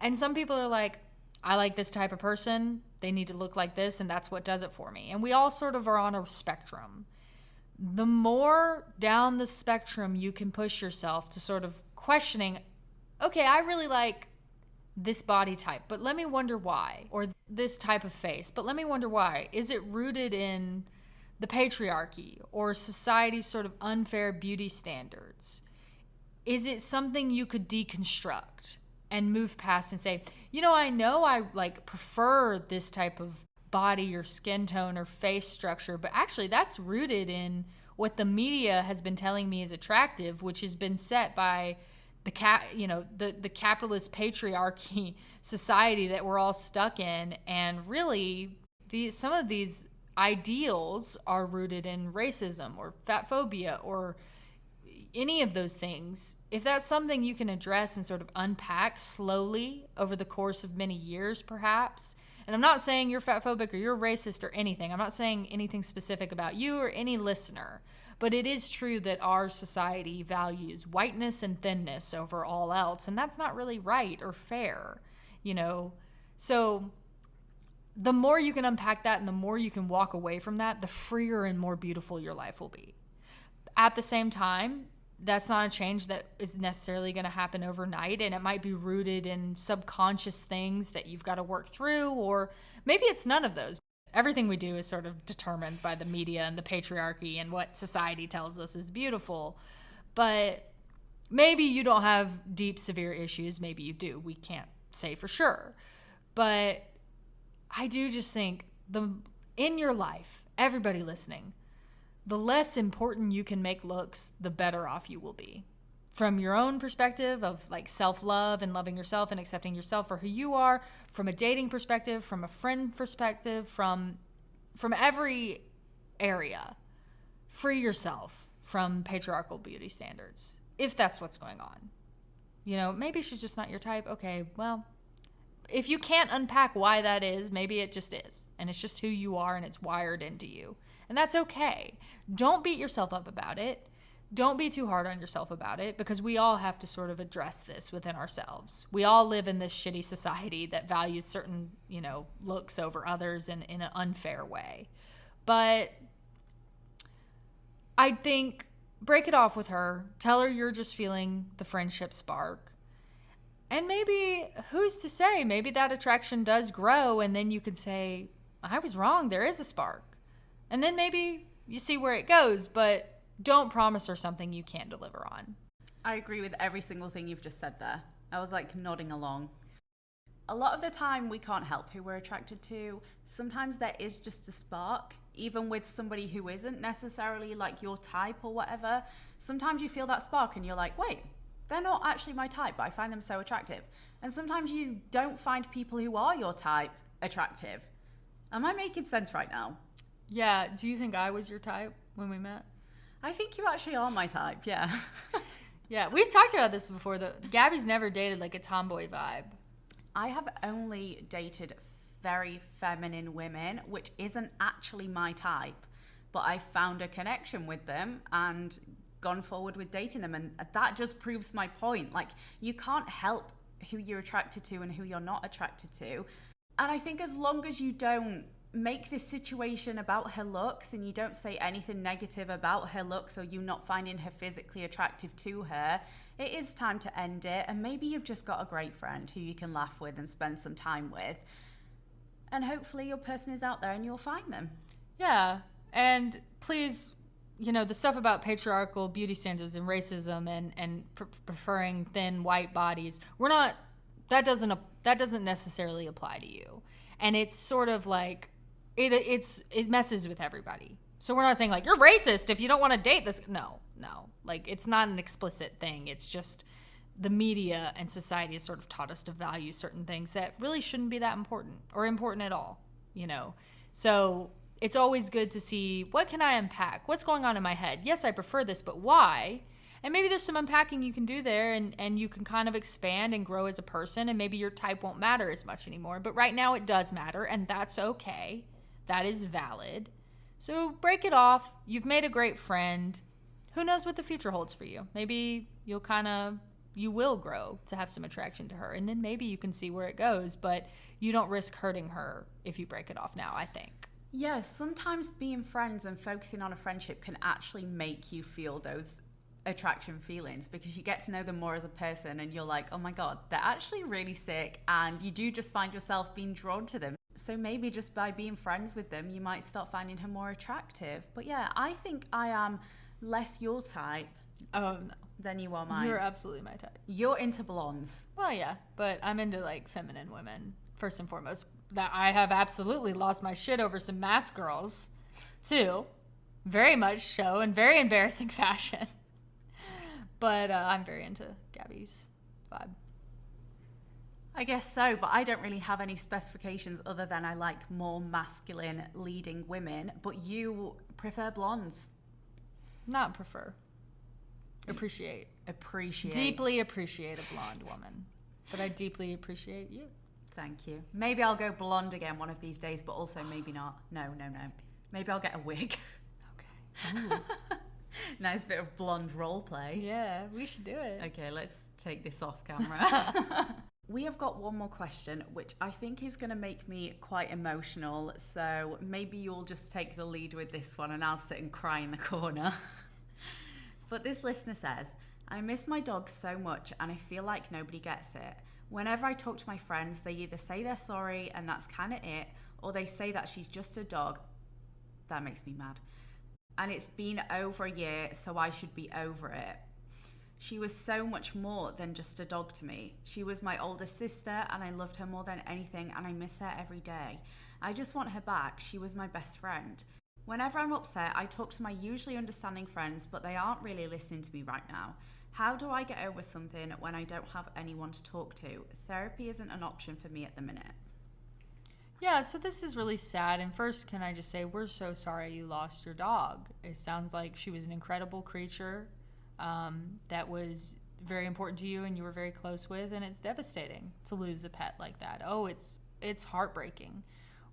And some people are like, I like this type of person. They need to look like this, and that's what does it for me. And we all sort of are on a spectrum. The more down the spectrum you can push yourself to sort of questioning, okay, I really like this body type, but let me wonder why. Or this type of face, but let me wonder why. Is it rooted in the patriarchy or society's sort of unfair beauty standards? Is it something you could deconstruct and move past and say, I know I prefer this type of body or skin tone or face structure, but actually that's rooted in what the media has been telling me is attractive, which has been set by the capitalist patriarchy society that we're all stuck in. And really, some of these ideals are rooted in racism or fat phobia or any of those things. If that's something you can address and sort of unpack slowly over the course of many years, perhaps. And I'm not saying you're fat phobic or you're racist or anything. I'm not saying anything specific about you or any listener. But it is true that our society values whiteness and thinness over all else. And that's not really right or fair, So the more you can unpack that and the more you can walk away from that, the freer and more beautiful your life will be. At the same time, that's not a change that is necessarily going to happen overnight, and it might be rooted in subconscious things that you've got to work through, or maybe it's none of those. Everything we do is sort of determined by the media and the patriarchy and what society tells us is beautiful. But maybe you don't have deep, severe issues. Maybe you do. We can't say for sure. But I do just think in your life, everybody listening, the less important you can make looks, the better off you will be. From your own perspective of self-love and loving yourself and accepting yourself for who you are, from a dating perspective, from a friend perspective, from every area, free yourself from patriarchal beauty standards, if that's what's going on. Maybe she's just not your type. Okay, well, if you can't unpack why that is, maybe it just is. And it's just who you are and it's wired into you. And that's okay. Don't beat yourself up about it. Don't be too hard on yourself about it, because we all have to sort of address this within ourselves. We all live in this shitty society that values certain, looks over others in an unfair way. But I think break it off with her. Tell her you're just feeling the friendship spark. And maybe, who's to say, maybe that attraction does grow, and then you could say, I was wrong, there is a spark. And then maybe you see where it goes, but don't promise her something you can't deliver on. I agree with every single thing you've just said there. I was nodding along. A lot of the time we can't help who we're attracted to. Sometimes there is just a spark, even with somebody who isn't necessarily your type or whatever. Sometimes you feel that spark and you're like, wait, they're not actually my type, but I find them so attractive. And sometimes you don't find people who are your type attractive. Am I making sense right now? Yeah. Do you think I was your type when we met? I think you actually are my type, yeah. Yeah, we've talked about this before. Gabbie's never dated like a tomboy vibe. I have only dated very feminine women, which isn't actually my type, but I found a connection with them and gone forward with dating them. And that just proves my point. Like, you can't help who you're attracted to and who you're not attracted to. And I think as long as you don't make this situation about her looks and you don't say anything negative about her looks or you not finding her physically attractive to her, it is time to end it. And maybe you've just got a great friend who you can laugh with and spend some time with. And hopefully your person is out there and you'll find them. Yeah. And please, the stuff about patriarchal beauty standards and racism and preferring thin white bodies, that doesn't necessarily apply to you. And it's sort of like, it messes with everybody. So we're not saying like, you're racist if you don't want to date this. No. Like, it's not an explicit thing. It's just the media and society has sort of taught us to value certain things that really shouldn't be that important or important at all, So it's always good to see, what can I unpack? What's going on in my head? Yes, I prefer this, but why? And maybe there's some unpacking you can do there, and you can kind of expand and grow as a person, and maybe your type won't matter as much anymore. But right now it does matter, and that's okay. That is valid. So break it off. You've made a great friend. Who knows what the future holds for you? Maybe you will grow to have some attraction to her, and then maybe you can see where it goes, but you don't risk hurting her if you break it off now, I think. Yes, sometimes being friends and focusing on a friendship can actually make you feel those attraction feelings, because you get to know them more as a person and you're like, oh my god, they're actually really sick, and you do just find yourself being drawn to them. So maybe just by being friends with them you might start finding her more attractive. But yeah, I think I am less your type than you are mine. You're absolutely my type. You're into blondes. Well, yeah, but I'm into like feminine women first and foremost. That I have absolutely lost my shit over some mask girls too, very much so, in very embarrassing fashion. But I'm very into Gabbie's vibe. I guess so, but I don't really have any specifications other than I like more masculine leading women, but you prefer blondes. Not prefer. Appreciate. Deeply appreciate a blonde woman. But I deeply appreciate you. Thank you. Maybe I'll go blonde again one of these days, but also maybe not. No. Maybe I'll get a wig. Okay. Nice bit of blonde role play. Yeah, we should do it. Okay, let's take this off camera. We have got one more question, which I think is going to make me quite emotional. So maybe you'll just take the lead with this one and I'll sit and cry in the corner. But this listener says, I miss my dog so much and I feel like nobody gets it. Whenever I talk to my friends, they either say they're sorry and that's kind of it, or they say that she's just a dog. That makes me mad. And it's been over a year, so I should be over it. She was so much more than just a dog to me. She was my older sister and I loved her more than anything, and I miss her every day. I just want her back. She was my best friend. Whenever I'm upset, I talk to my usually understanding friends, but they aren't really listening to me right now. How do I get over something when I don't have anyone to talk to? Therapy isn't an option for me at the minute. Yeah, so this is really sad. And first, can I just say, we're so sorry you lost your dog. It sounds like she was an incredible creature that was very important to you and you were very close with, and it's devastating to lose a pet like that. Oh, it's heartbreaking.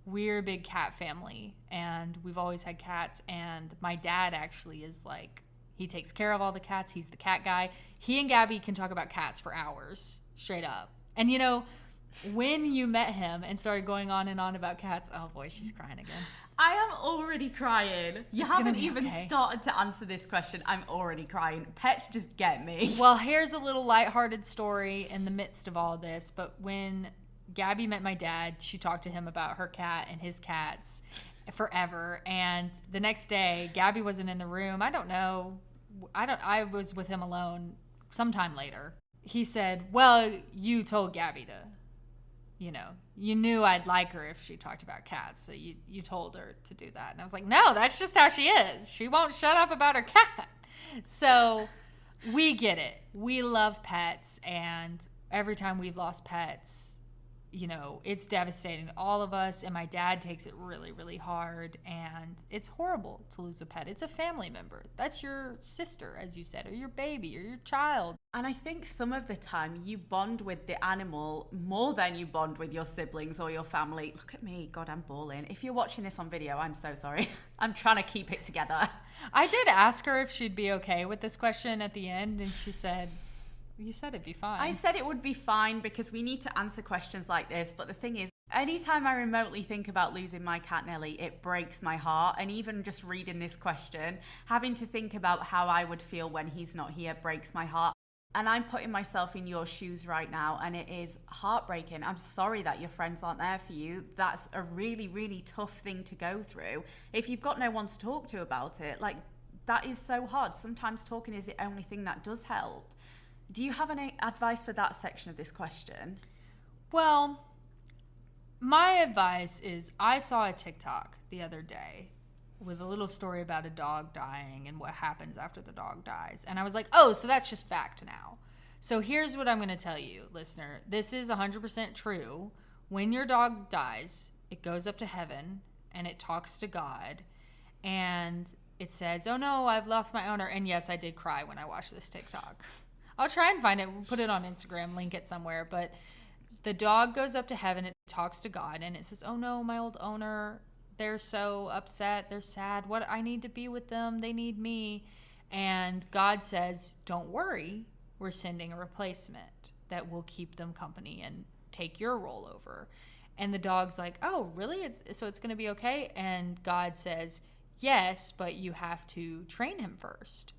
We're a big cat family, and we've always had cats, and my dad actually is like, he takes care of all the cats. He's the cat guy. He and Gabbie can talk about cats for hours, straight up. And when you met him and started going on and on about cats, oh boy, she's crying again. I am already crying. You haven't even started to answer this question. I'm already crying. Pets just get me. Well, here's a little lighthearted story in the midst of all this. But when Gabbie met my dad, she talked to him about her cat and his cats forever. And the next day, Gabbie wasn't in the room. I don't know. I was with him alone sometime later. He said, well, you told Gabbie to, you knew I'd like her if she talked about cats, so you told her to do that. And I was like, no, that's just how she is. She won't shut up about her cat. So we get it. We love pets, and every time we've lost pets, you know, it's devastating to all of us, and my dad takes it really, really hard, and it's horrible to lose a pet. It's a family member. That's your sister, as you said, or your baby, or your child. And I think some of the time you bond with the animal more than you bond with your siblings or your family. Look at me, God, I'm bawling. If you're watching this on video, I'm so sorry. I'm trying to keep it together. I did ask her if she'd be okay with this question at the end, and she said, you said it'd be fine. I said it would be fine because we need to answer questions like this. But the thing is, anytime I remotely think about losing my cat Nelly, it breaks my heart. And even just reading this question, having to think about how I would feel when he's not here breaks my heart. And I'm putting myself in your shoes right now, and it is heartbreaking. I'm sorry that your friends aren't there for you. That's a really, really tough thing to go through. If you've got no one to talk to about it, like, that is so hard. Sometimes talking is the only thing that does help. Do you have any advice for that section of this question? Well, my advice is, I saw a TikTok the other day with a little story about a dog dying and what happens after the dog dies. And I was like, oh, so that's just fact now. So here's what I'm going to tell you, listener. This is 100% true. When your dog dies, it goes up to heaven and it talks to God. And it says, oh no, I've lost my owner. And yes, I did cry when I watched this TikTok. I'll try and find it. We'll put it on Instagram, link it somewhere. But the dog goes up to heaven, it talks to God, and it says, oh no, my old owner, they're so upset, they're sad. What, I need to be with them, they need me. And God says, don't worry, we're sending a replacement that will keep them company and take your role over. And the dog's like, oh, really? So it's going to be okay? And God says, yes, but you have to train him first.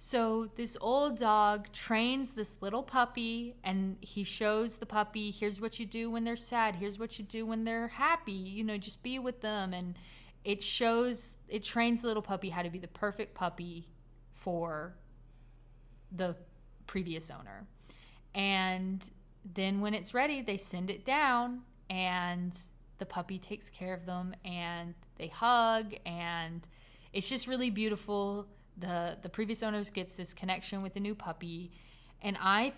So this old dog trains this little puppy, and he shows the puppy, here's what you do when they're sad, here's what you do when they're happy, you know, just be with them. And it trains the little puppy how to be the perfect puppy for the previous owner. And then when it's ready, they send it down, and the puppy takes care of them, and they hug, and it's just really beautiful. The previous owners gets this connection with the new puppy. And I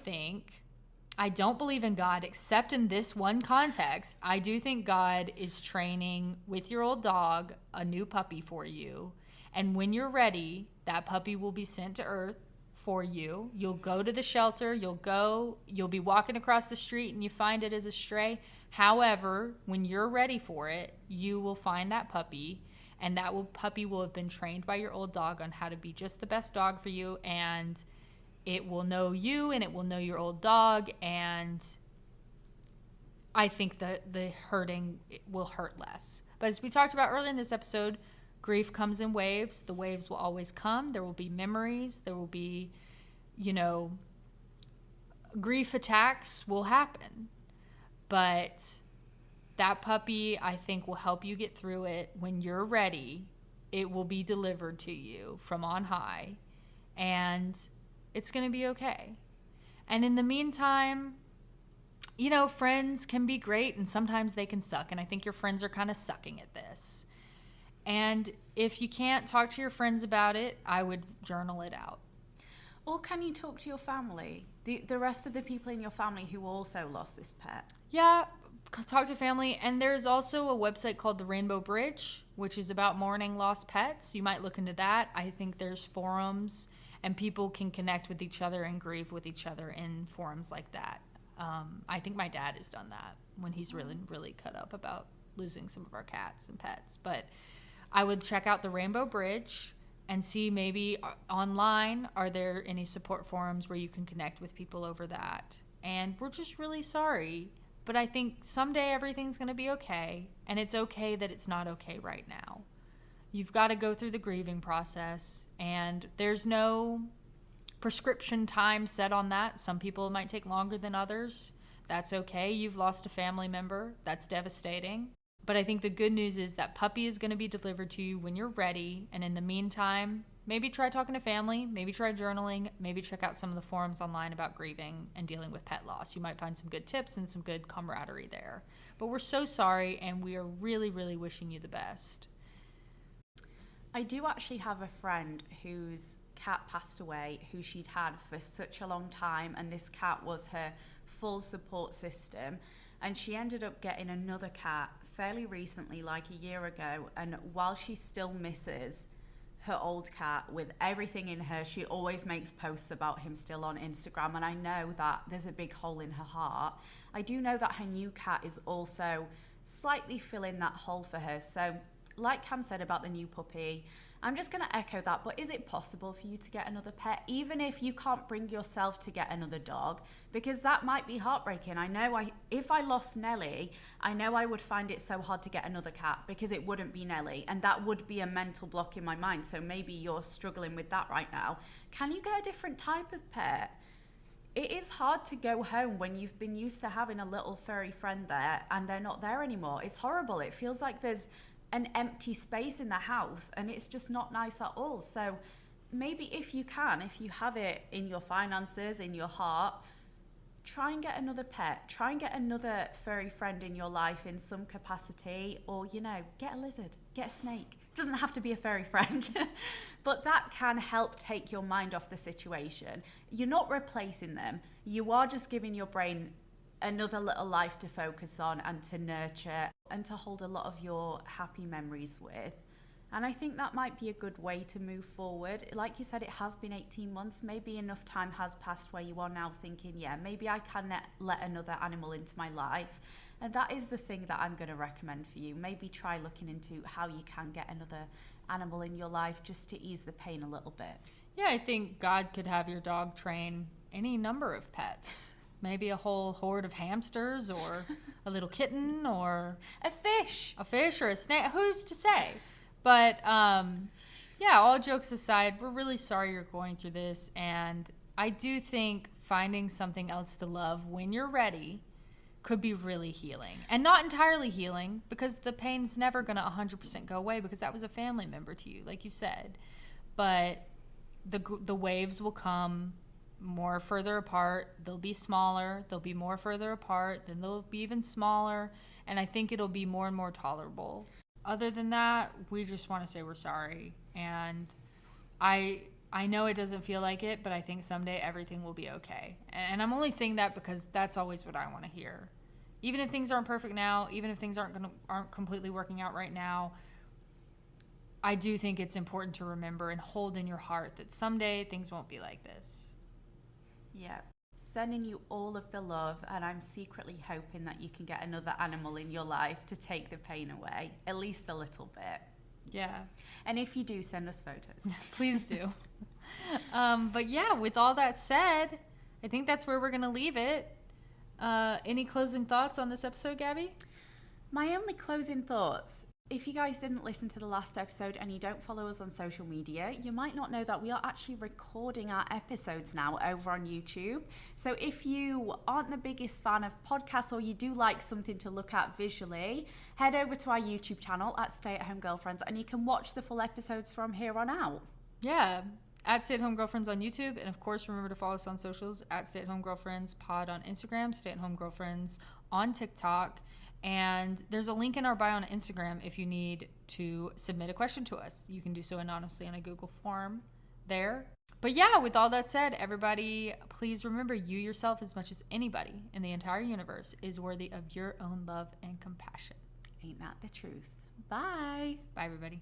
don't believe in God except in this one context. I do think God is training with your old dog a new puppy for you. And when you're ready, that puppy will be sent to earth for you. You'll go to the shelter. You'll be walking across the street and you find it as a stray. However, when you're ready for it, you will find that puppy. And that puppy will have been trained by your old dog on how to be just the best dog for you. And it will know you, and it will know your old dog. And I think that the hurting will hurt less. But as we talked about earlier in this episode, grief comes in waves. The waves will always come. There will be memories. There will be, grief attacks will happen. But that puppy, I think, will help you get through it. When you're ready, it will be delivered to you from on high, and it's going to be okay. And in the meantime, friends can be great, and sometimes they can suck, and I think your friends are kind of sucking at this. And if you can't talk to your friends about it, I would journal it out. Or can you talk to your family? The rest of the people in your family who also lost this pet? Yeah, talk to family. And there's also a website called the Rainbow Bridge, which is about mourning lost pets. You might look into that. I think there's forums, and people can connect with each other and grieve with each other in forums like that. I think my dad has done that when he's really, really cut up about losing some of our cats and pets. But I would check out the Rainbow Bridge and see maybe online, are there any support forums where you can connect with people over that. And we're just really sorry. But I think someday everything's going to be okay. And it's okay that it's not okay right now. You've got to go through the grieving process. And there's no prescription time set on that. Some people might take longer than others. That's okay. You've lost a family member. That's devastating. But I think the good news is that puppy is going to be delivered to you when you're ready. And in the meantime, maybe try talking to family, maybe try journaling, maybe check out some of the forums online about grieving and dealing with pet loss. You might find some good tips and some good camaraderie there. But we're so sorry, and we are really, really wishing you the best. I do actually have a friend whose cat passed away, who she'd had for such a long time, and this cat was her full support system. and she ended up getting another cat fairly recently, like a year ago. And while she still misses her old cat with everything in her, she always makes posts about him still on Instagram, and I know that there's a big hole in her heart. I do know that her new cat is also slightly filling that hole for her. So like Cam said about the new puppy, I'm just going to echo that. But is it possible for you to get another pet, even if you can't bring yourself to get another dog? Because that might be heartbreaking. I know if I lost Nelly, I know I would find it so hard to get another cat because it wouldn't be Nelly, and that would be a mental block in my mind. So maybe you're struggling with that right now. Can you get a different type of pet? It is hard to go home when you've been used to having a little furry friend there and they're not there anymore. It's horrible. It feels like there's an empty space in the house, and it's just not nice at all. So maybe if you have it in your finances, in your heart, try and get another pet. Try and get another furry friend in your life in some capacity, or, get a lizard, get a snake. It doesn't have to be a furry friend, but that can help take your mind off the situation. You're not replacing them. You are just giving your brain another little life to focus on and to nurture and to hold a lot of your happy memories with. And I think that might be a good way to move forward. Like you said, it has been 18 months. Maybe enough time has passed where you are now thinking, yeah, maybe I can let another animal into my life. And that is the thing that I'm going to recommend for you. Maybe try looking into how you can get another animal in your life just to ease the pain a little bit. Yeah, I think God could have your dog train any number of pets. Maybe a whole horde of hamsters, or a little kitten, or a fish or a snake. Who's to say? But yeah, all jokes aside, we're really sorry you're going through this. And I do think finding something else to love when you're ready could be really healing. And not entirely healing, because the pain's never going to 100% go away, because that was a family member to you, like you said. But the waves will come more further apart. They'll be smaller. They'll be more further apart. Then they'll be even smaller. And I think it'll be more and more tolerable. Other than that, we just want to say we're sorry. And I know it doesn't feel like it, but I think someday everything will be okay. And I'm only saying that because that's always what I want to hear. Even if things aren't perfect now, even if things aren't completely working out right now, I do think it's important to remember and hold in your heart that someday things won't be like this. Yeah. Sending you all of the love, and I'm secretly hoping that you can get another animal in your life to take the pain away, at least a little bit. Yeah. And if you do, send us photos. Please do. But yeah, with all that said, I think that's where we're going to leave it. Any closing thoughts on this episode, Gabbie? My only closing thoughts. If you guys didn't listen to the last episode and you don't follow us on social media, you might not know that we are actually recording our episodes now over on YouTube. So if you aren't the biggest fan of podcasts, or you do like something to look at visually, head over to our YouTube channel at Stay at Home Girlfriends, and you can watch the full episodes from here on out. Yeah, at Stay at Home Girlfriends on YouTube. And of course, remember to follow us on socials at Stay at Home Girlfriends Pod on Instagram, Stay at Home Girlfriends on TikTok. And there's a link in our bio on Instagram if you need to submit a question to us. You can do so anonymously on a Google form there. But yeah, with all that said, everybody, please remember, you yourself, as much as anybody in the entire universe, is worthy of your own love and compassion. Ain't that the truth? Bye. Bye, everybody.